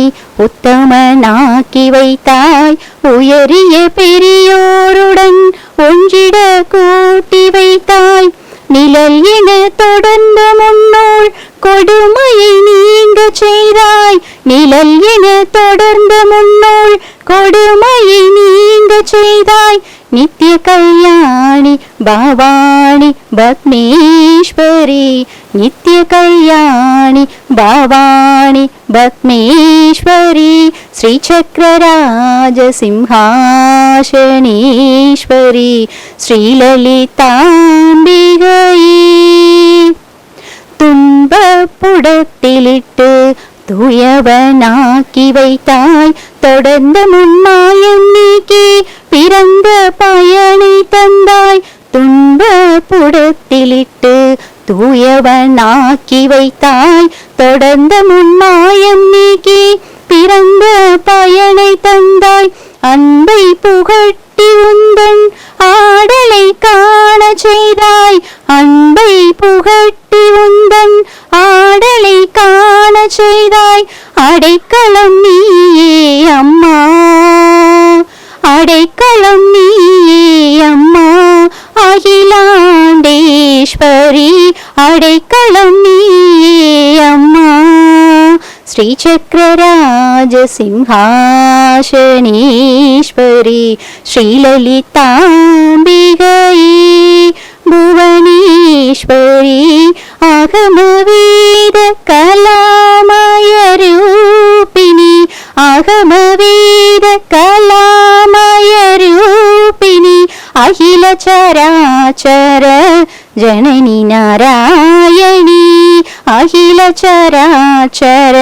உத்தமனாக்கி வைத்தாய் உயரிய பெரியோருடன் ஒன்றிட கூட்டி வைத்தாய் நிழல் என தொடர்ந்த முன்னோள் கொடுமையை நீங்க செய்தாய் நிழல் என தொடர்ந்த முன்னோள் கொடுமையை நீங்க செய்தாய் நித்திய கல்யாணி பவானி பத்மேஸ்வரி நித்திய கல்யாணி பவானி பத்மேஸ்வரி ஸ்ரீ சக்கரராஜ சிம்ஹாசனீஸ்வரி ஸ்ரீலலிதாம்பிகை துன்பப்புடத்திலிட்டு தூயவனாக்கி வைத்தாய் தொடர்ந்த முன்மாயம் நீக்கி பிறந்த பயனை தந்தாய் துன்பப்புடத்திலிட்டு தூயவனாக்கி வைத்தாய் தொடர்ந்த முன்மாயம் நீக்கி பிறந்த பயனை தந்தாய் அன்பை புகட்டி உந்தன் ஆடலை காண செய்தாய் அன்பை புகட்டி உந்தன் ஆடலை காண செய்தாய் அடைக்கலம் நீயே அம்மா அடைக்கலம் நீயே அம்மா அகிலாண்டேஸ்வரி அடைக்கலம் நீயே அம்மா ஸ்ரீ சக்கரராஜ ராஜசிம்ஹாசனீஸ்வரி ஸ்ரீலலிதாம்பிகை புவனேஸ்வரி அகமவேத கலாமய ரூபிணி அகமவேத கலாமய ரூபிணி அகில சராச்சர ஜனனி நாராயணி அகில சராச்சர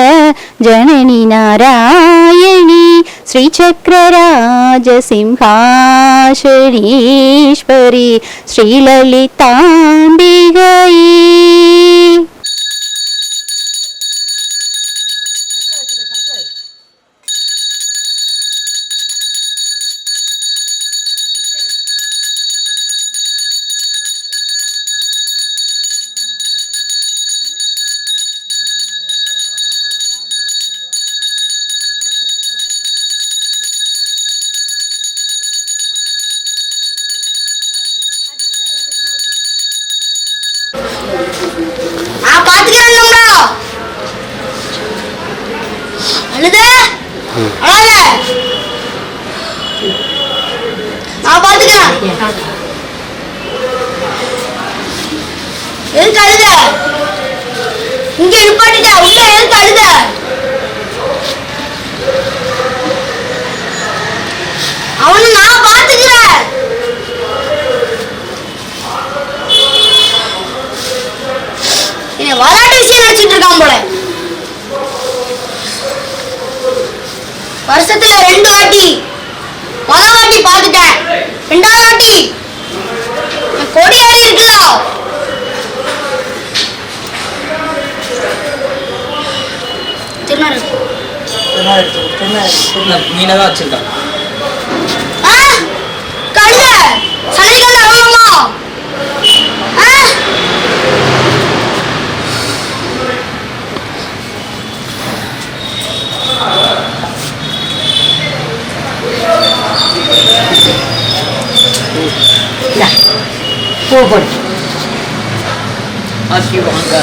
ஜனனி நாராயணி ஸ்ரீசக்கரராஜசிம்ஹாசனீஸ்வரி ஸ்ரீலலிதாம்பிகை. எதுக்கு அழுத? இங்க நிப்பாட்டிட்ட, உள்ள எதுக்கு அழுத? அவனை நான் பாத்துக்கிறேன். என்ன விளையாட்டு விஷயம் நினைச்சிட்டு இருக்கான் போல. வருஷத்துல 2 வாட்டி, முதல் வாட்டி பாத்துட்டேன், 2வது வாட்டி கொடி ஏறி இருக்குல்ல. மீனதான் வச்சிருக்கான். கழுத சனிக்கிழமை ஆகணுமா? பூ போடு. ஆக்கி வாங்க.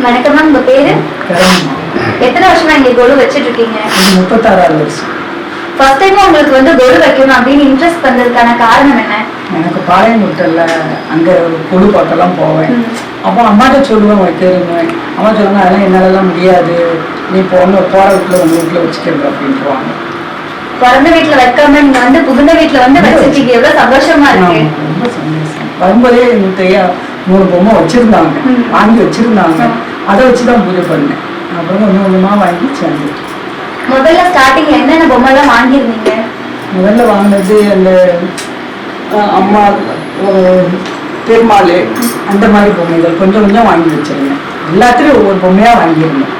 வணக்கம் மேம், உங்க பேரு? எத்தனை வருஷமா இங்க கொலு வச்சிட்டு இருக்கீங்க? 36 வருஷம். ஃபர்ஸ்ட் டைம் உங்களுக்கு வந்து கொலு வைக்கணும் அப்படின்னு இன்ட்ரெஸ்ட் வந்ததுக்கான காரணம் என்ன? எனக்கு பாளையங்குட்டல்ல அங்க கொலு பார்க்கலாம் போவேன். அப்போ அம்மாட்ட சொல்லுவேன் வைக்கிறேன்னு. அம்மா சொல்லுவாங்க அதெல்லாம் என்னாலலாம் முடியாது, நீ போன போகிற வீட்டில் உங்கள் வீட்டில் வச்சுக்கின்ற அப்படின்ட்டுருவாங்க. பிறந்த வீட்டுல வைக்காம நீங்க வந்து புகுந்த வீட்டுல வந்து வச்சிருக்கீங்க, எவ்வளவு சந்தோஷமா இருக்கு. ரொம்ப சந்தோஷம். வரும்போதே எங்கிட்ட 3 பொம்மை வச்சுருந்தாங்க, வாங்கி வச்சுருந்தாங்க. அதை வச்சு தான் பூஜை பண்ணேன். அப்புறம் கொஞ்சம் கொஞ்சமாக வாங்கி சேர்ந்துட்டு. முதல்ல ஸ்டார்டிங் என்னென்ன பொம்மை எல்லாம் வாங்கியிருந்தீங்க? முதல்ல வாங்கினது அந்த அம்மா ஒரு பெருமாள் அந்த மாதிரி பொம்மைகள் கொஞ்சம் கொஞ்சம் வாங்கி வச்சிருந்தேன். எல்லாத்துலேயும் ஒவ்வொரு பொம்மையாக வாங்கியிருந்தேன்.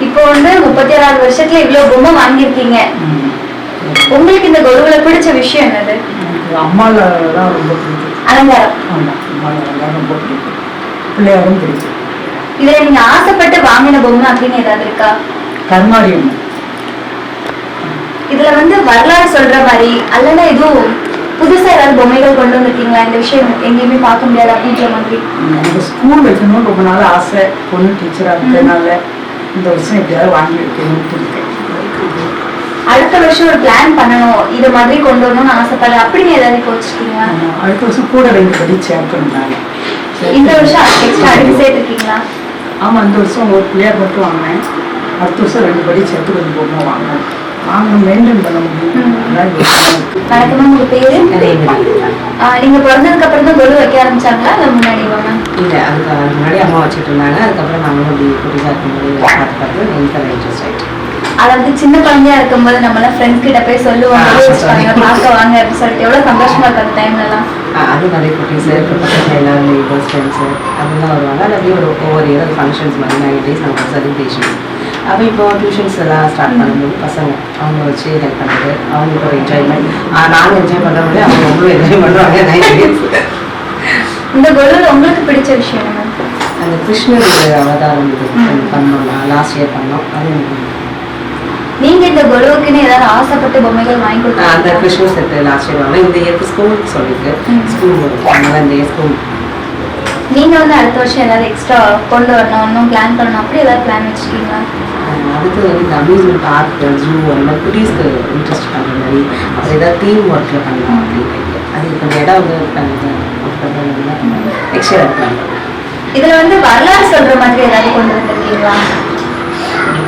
இப்போ வந்து 37 வருஷத்துல இவ்வளவு பொம்மை வாங்கியிருக்கீங்க. உங்களுக்கு இந்த கொலுவுல பிடிச்ச விஷயம் என்னது? அம்மாவில் தான் ரொம்ப பிடிக்கும். அலங்காரம். ஆமாம், அம்மாவில் தான் ரொம்ப பிடிக்கும். பிள்ளையாரும் பிடிக்கும். இதுல நீங்க ஆசைப்பட்டு வாங்கின பொம்மை அப்படின்னு ஏதாவது இருக்கா? கருமாரி அம்மா. இதுல வந்து வரலாறு சொல்ற மாதிரி அல்லனா எதுவும் புதுசா ஏதாவது பொம்மைகள் கொண்டு வந்திருக்கீங்களா? இந்த விஷயம் எங்கேயுமே பார்க்க முடியாது அப்படின்ற மாதிரி. எனக்கு ஸ்கூல் வைக்கணும்னு ரொம்ப நாள் ஆசை. பொண்ணு டீச்சராக இருக்கிறதுனால இந்த வருஷம் எப்படியாவது வாங்கி வைக்கணும்னு இருக்கேன். அடுத்த வருஷம் ஒரு பிளான் பண்ணணும், இது மாதிரி கொண்டு வரணும்னு ஆசைப்படுறேன் அப்படின்னு ஏதாவது வச்சிருக்கீங்களா? அடுத்த வருஷம் கூட 2 படி சேர்க்கணும்னாங்க. இந்த வருஷம் எக்ஸ்ட்ரா அடுத்து சேர்த்துருக்கீங்களா? ஆமாம், இந்த வருஷம் ஒரு பிள்ளையார் மட்டும் வாங்கினேன். அடுத்த வருஷம் 2 படி சேர்த்து கொஞ்சம் பொம்மை வாங்கணும். மெயின்டைன் பண்ண முடியும். வணக்கம், உங்க பேரு? நீங்க பிறந்ததுக்கு அப்புறம் தான் கொலு வைக்க ஆரம்பிச்சாங்களா இல்ல முன்னாடி வாங்க? இல்லை, அதுக்கு முன்னாடி அம்மா வச்சுட்டு இருந்தாங்க. அதுக்கப்புறம் நாங்களும் அப்படி குட்டிஸாக இருக்கும்போது பார்த்து எனக்கு இன்ட்ரெஸ்ட் ஆகிட்டு. அதாவது சின்ன குழந்தையா இருக்கும்போது நம்மளாம் ஃப்ரெண்ட்ஸ் கிட்ட போய் சொல்லுவாங்க, பார்க்க வாங்க அப்படின்னு சொல்லிட்டு எவ்வளவு சந்தோஷமா இருக்கு அந்த டைம்ல எல்லாம். அது நிறைய குட்டீஸு பக்கத்தில் எல்லாரும் நெய்பர்ஸ் ஃப்ரெண்ட்ஸு அப்படிலாம் வருவாங்க. அது அப்படியே ஒவ்வொரு இயர் ஃபங்க்ஷன்ஸ் மாதிரி 9 days நமக்கு செலிப்ரேஷன். அப்போ இப்போ டியூஷன்ஸ் எல்லாம் ஸ்டார்ட் பண்ணும்போது பசங்க அவங்க வச்சு ஹெல்ப் பண்ணுறது அவங்களுக்கு ஒரு என்ஜாய்மெண்ட். நானும் என்ஜாய் பண்ணுற மாதிரி அவங்க ரொம்ப என்ஜாய் பண்ணுவாங்க 9 days. இந்த கொலுவில் உங்களுக்கு பிடிச்ச விஷயம் என்ன? அந்த கிருஷ்ணர் அவதாரம் இது பண்ணோம், லாஸ்ட் இயர் பண்ணோம். அது நீங்க இந்த கொலுவுக்குன்னு ஏதாவது ஆசைப்பட்டு பொம்மைகள் வாங்கி கொடுத்தா? அந்த கிறிஸ்மஸ் செட்டு லாஸ்ட் இயர் வாங்க. இந்த இயருக்கு ஸ்கூலுக்கு சொல்லிட்டு ஸ்கூல் அதனால இந்த இயர் ஸ்கூல். நீங்க வந்து அடுத்த வருஷம் ஏதாவது எக்ஸ்ட்ரா கொண்டு வரணும், இன்னும் பிளான் பண்ணணும் அப்படி ஏதாவது பிளான் வச்சுருக்கீங்களா? அதுக்கு வந்து இந்த அம்யூஸ்மெண்ட் பார்க், ஜூ அந்த மாதிரி குட்டீஸ்க்கு இன்ட்ரெஸ்ட் பண்ணுற மாதிரி அப்புறம் ஏதாவது தீம் ஒர்க்கில் பண்ணலாம் அப்படின்னு. அது கொஞ்சம் இடம் வந்து எக்ஸ்ட்ரா இருக்காங்க. இதில் வந்து வரலாறு சொல்கிற மாதிரி ஏதாவது கொண்டு வந்திருக்கீங்களா?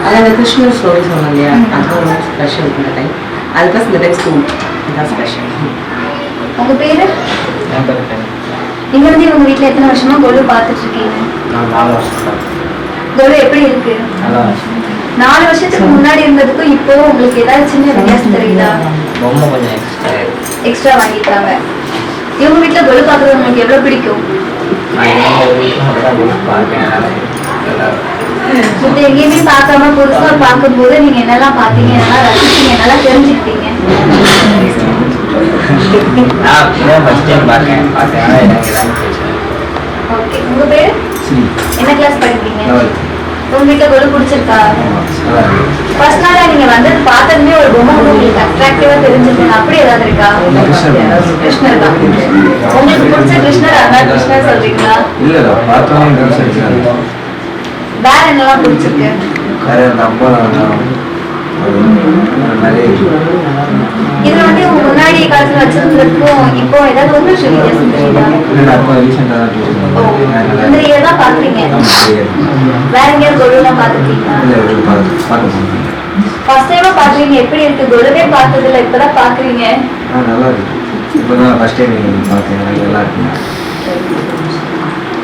அது அந்த கிருஷ்ணர் ஸ்டோரி சொன்னோம் இல்லையா, அது ஒரு ஸ்பெஷல் இந்த டைம். அதுக்காக இந்த டைம் ஸ்கூல் இதுதான் ஸ்பெஷல். உங்கள் பேர்? நீங்கள் வந்து உங்க வீட்டில் எத்தனை வருஷமா கொலு பார்த்துட்டு இருக்கீங்க? 4 வருஷம். கொலு எப்படி இருக்கு? 4 வருஷத்துக்கு முன்னாடி இருந்ததுக்கும் இப்போ உங்களுக்கு ஏதாவது சின்ன வித்தியாசம் தெரியுதா? ரொம்ப கொஞ்சம் எக்ஸ்ட்ரா வாங்கிட்டாங்க. இவங்க வீட்டில் கொலு பார்க்குறது உங்களுக்கு எவ்வளோ பிடிக்கும்? மற்ற எங்கேயுமே பார்க்காம புதுசாக பார்க்கும்போது நீங்க என்னெல்லாம் பார்த்தீங்க, என்னெல்லாம் ரசிச்சீங்க, என்னெல்லாம் தெரிஞ்சுக்கிட்டீங்க? ஓகே, உங்க பேரு? என்ன கிளாஸ் படிக்கிறீங்க? உங்க வீட்டுல கொலு பிடிச்சிருக்கா? ஃபர்ஸ்ட் நாளா நீங்க வந்தது பார்த்ததுமே ஒரு பொம்மை உங்களுக்கு அட்ராக்டிவா தெரிஞ்சிருக்கீங்க, அப்படி ஏதாவது இருக்கா? கிருஷ்ணர் தான் உங்களுக்கு பிடிச்ச கிருஷ்ணர், அதனால கிருஷ்ணர் சொல்றீங்களா? வேற என்னெல்லாம் பிடிச்சிருக்கு? இதுல வந்து முன்னாடி காலத்துல வச்சிருந்ததுக்கும் இப்போ ஏதாவது ஒரு வித்தியாசம் தெரியுதா? இந்த இயர் தான் பாக்குறீங்க. வேற எங்கேயாவது கொலுலாம் பாத்துருக்கீங்களா? ஃபர்ஸ்ட் டைமா பாக்குறீங்க, எப்படி இருக்கு? கொலுவே பார்த்ததில்ல, இப்பதான் பாக்குறீங்க.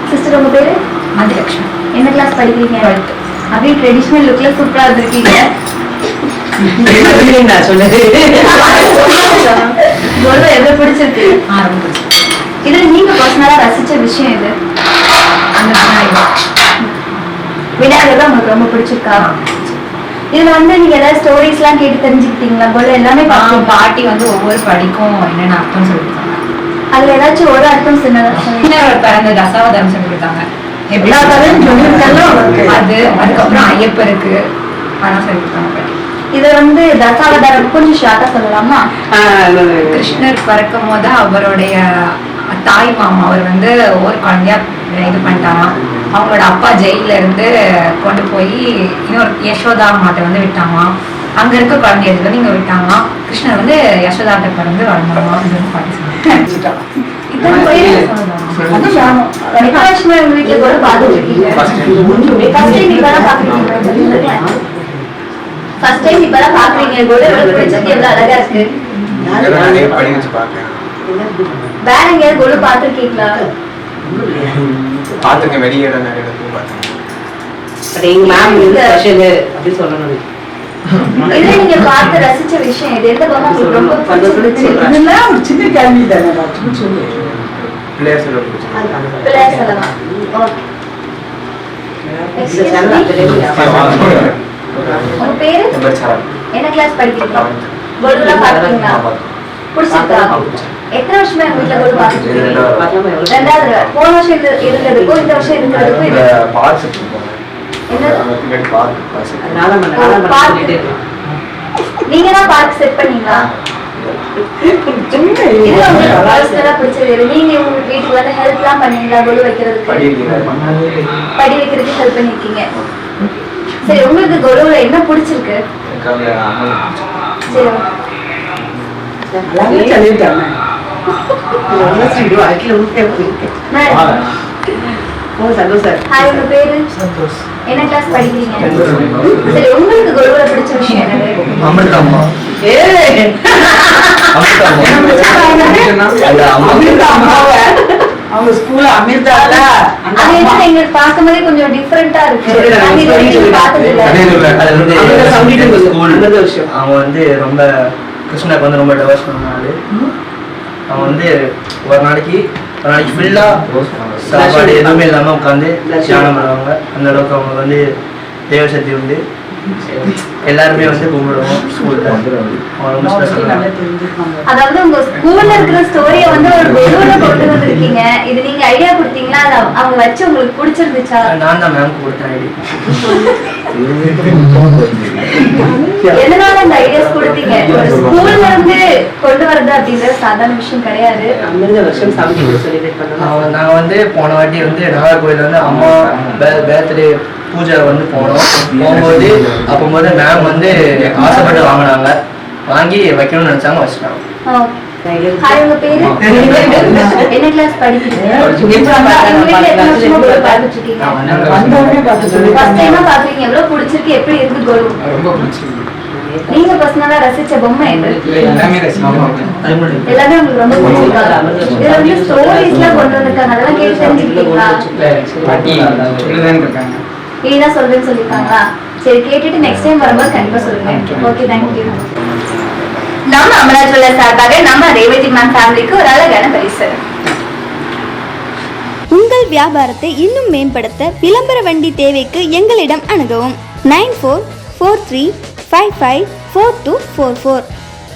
சிஸ்டர் உங்க பேரு? ஆதிலட்சுமி. என்ன கிளாஸ் படிக்கிறீங்க? அப்படியே ட்ரெடிஷனல் லுக்ல சூப்பரா இருந்திருக்கீங்க. எவ்வளவு பிடிச்சிருக்கு? இதுல நீங்க பர்சனலா ரசிச்ச விஷயம் இது? விநாயகர் தான் உங்களுக்கு ரொம்ப பிடிச்சிருக்கா? இதுல வந்து நீங்க ஏதாவது ஸ்டோரிஸ் எல்லாம் கேட்டு தெரிஞ்சுக்கிட்டீங்களா? போல எல்லாமே பாட்டி வந்து ஒவ்வொரு படிக்கும் என்னென்ன அர்த்தம் சொல்லிருக்காங்க. அதுல ஏதாச்சும் ஒரு அர்த்தம் சின்னதா பிறந்த தசாவதாரம் சொல்லி கொடுத்தாங்க. அது அதுக்கப்புறம் ஐயப்பருக்கு பணம் சொல்லி கொடுத்தாங்க. இதை வந்து தசாவதாரம் கொஞ்சம் ஷார்ட்டா சொல்லலாமா? கிருஷ்ணர் பிறக்கும் போது அவருடைய தாய் மாமா அவர் வந்து ஒரு குழந்தையா இது பண்ணிட்டாராம். அவங்களோட அப்பா ஜெயில இருந்து கொண்டு போய் இன்னொரு யசோதா மாட்டை வந்து விட்டாங்களாம். அங்க இருக்க குழந்தைய எடுத்து வந்து இங்க விட்டாங்களாம். கிருஷ்ணர் வந்து யசோதாட்ட பிறந்து வளர்ந்தாங்களாம். பாட்டி சொன்னாங்க. வீட்டுல கூட பாத்துட்டு இருக்கீங்க. ஃபர்ஸ்ட் டைம் இப்பதான் பாக்குறீங்க கோலு எவ்வளவு பிடிச்சிருக்கு எவ்வளவு அழகா இருக்கு படி வச்சு பார்க்கேன் வேற எங்கேயாவது கோலு பாத்துருக்கீங்களா பார்த்துருக்கேன் வெளியே நிறைய இடத்துல பார்த்தேன் எங்க மேம் ஸ்பெஷல் அப்படி சொல்லணும் இதுல நீங்க பார்த்து ரசிச்ச விஷயம் இது எந்த பொம்மை உங்களுக்கு ரொம்ப பிடிச்சிருந்துச்சு இதெல்லாம் ஒரு சின்ன கேள்வி தானே சொல்லு பிளேயர்ஸ் எல்லாம் பிடிச்சிருக்கு பிள்ளையார் சொல்லலாம் ஓகே உங்க பேரு என்ன கிளாஸ் படிக்கிறீங்க கோல்டுலாம் பாத்தீங்களா பிடிச்சிருக்கா எத்தனை வருஷமா எங்க வீட்டுல கோல்டு பாத்துருக்கீங்க ரெண்டாவது போன வருஷம் இருந்ததுக்கும் இந்த வருஷம் இருக்கிறதுக்கும் இது நீங்க தான் பார்க் செட் பண்ணீங்களா இது உங்களுக்கு பர்சனலா பிடிச்சது நீங்க உங்க வீட்டுக்கு வந்து ஹெல்ப்லாம் பண்ணீங்களா கோலு வைக்கிறதுக்கு படி வைக்கிறதுக்கு ஹெல்ப் பண்ணிருக்கீங்க சரி உங்களுக்கு கோலுல என்ன பிடிச்சிருக்கு சரி எல்லாமே சொல்லிட்டாங்க சந்தோஷம் ஹாய் உங்க பேரு என்ன கிளாஸ் படிக்கிறீங்க சரி உங்களுக்கு கோலுல பிடிச்ச விஷயம் என்னது அவங்க ஸ்கூல்ல அமிர்தா அது என்ன எங்களுக்கு பார்க்கும்போதே கொஞ்சம் டிஃபரெண்டா இருக்கு நாங்க இது வரைக்கும் பார்த்தது இல்ல அவன் வந்து ரொம்ப கிருஷ்ணாக்கு வந்து ரொம்ப டெவலப் பண்ணாரு அவன் வந்து ஒரு நாளைக்கு ஃபுல்லா சாப்பாடு எதுவுமே இல்லாம உட்காந்து தியானம் பண்ணுவாங்க அந்த அளவுக்கு அவங்க வந்து தேவசக்தி உண்டு எல்லாருமே வந்து கும்பிடுவோம் ஸ்கூல்ல ரொம்ப ஸ்பெஷல் அதாவது உங்க ஸ்கூல்ல இருக்கிற ஸ்டோரிய வந்து ஒரு கோலுல கொண்டு வந்திருக்கீங்க இது நீங்க ஐடியா கொடுத்தீங்களா அது அவங்க வச்சு உங்களுக்கு பிடிச்சிருந்துச்சா நான் தான் மேம் கொடுத்தேன் ஐடி எதனால அந்த ஐடியாஸ் கொடுத்தீங்க ஒரு ஸ்கூல்ல இருந்து கொண்டு வரது அப்படின்றது சாதாரண விஷயம் கிடையாது நாங்க வந்து போன வாட்டி வந்து நாகர்கோயில வந்து அம்மா பேர்த்டே பூஜை வந்து போகும்போது அப்போது மேம் வந்து ஆசைப்பட்டு வாங்கினாங்க வாங்கி வைக்கணும்னு நினைச்சாங்க வச்சுட்டாங்க ஹாய் உங்க பேரு என்ன கிளாஸ் படிக்கிறீங்க எத்தனை வருஷமா கோலு பார்த்துட்டு இருக்கீங்க ஃபர்ஸ்ட் டைமா பாக்குறீங்க எவ்வளவு பிடிச்சிருக்கு எப்படி இருக்கு கோலு ரொம்ப பிடிச்சிருக்கு நீங்க பர்சனலா ரசிச்ச பொம்மை எது எல்லாமே எல்லாமே உங்களுக்கு ரொம்ப பிடிச்சிருக்கா இதுல வந்து ஸ்டோரிஸ்லாம் கொண்டு வந்திருக்காங்க அதெல்லாம் கேட்டு தெரிஞ்சுக்கிட்டீங்களா இருக்காங்க இதுதான் சொல்றேன்னு சொல்லிருக்காங்களா சரி கேட்டுட்டு நெக்ஸ்ட் டைம் வரும்போது கண்டிப்பா சொல்லுங்க ஓகே தேங்க்யூ நம்ம அமராஜ் ஜுவல்லர்ஸ் சார்பாக நம்ம ரேவதி மேம் ஃபேமிலிக்கு ஒரு அழகான பரிசு உங்கள் வியாபாரத்தை இன்னும் மேம்படுத்த விளம்பர வண்டி தேவைக்கு எங்களிடம் அணுகவும் 9443554244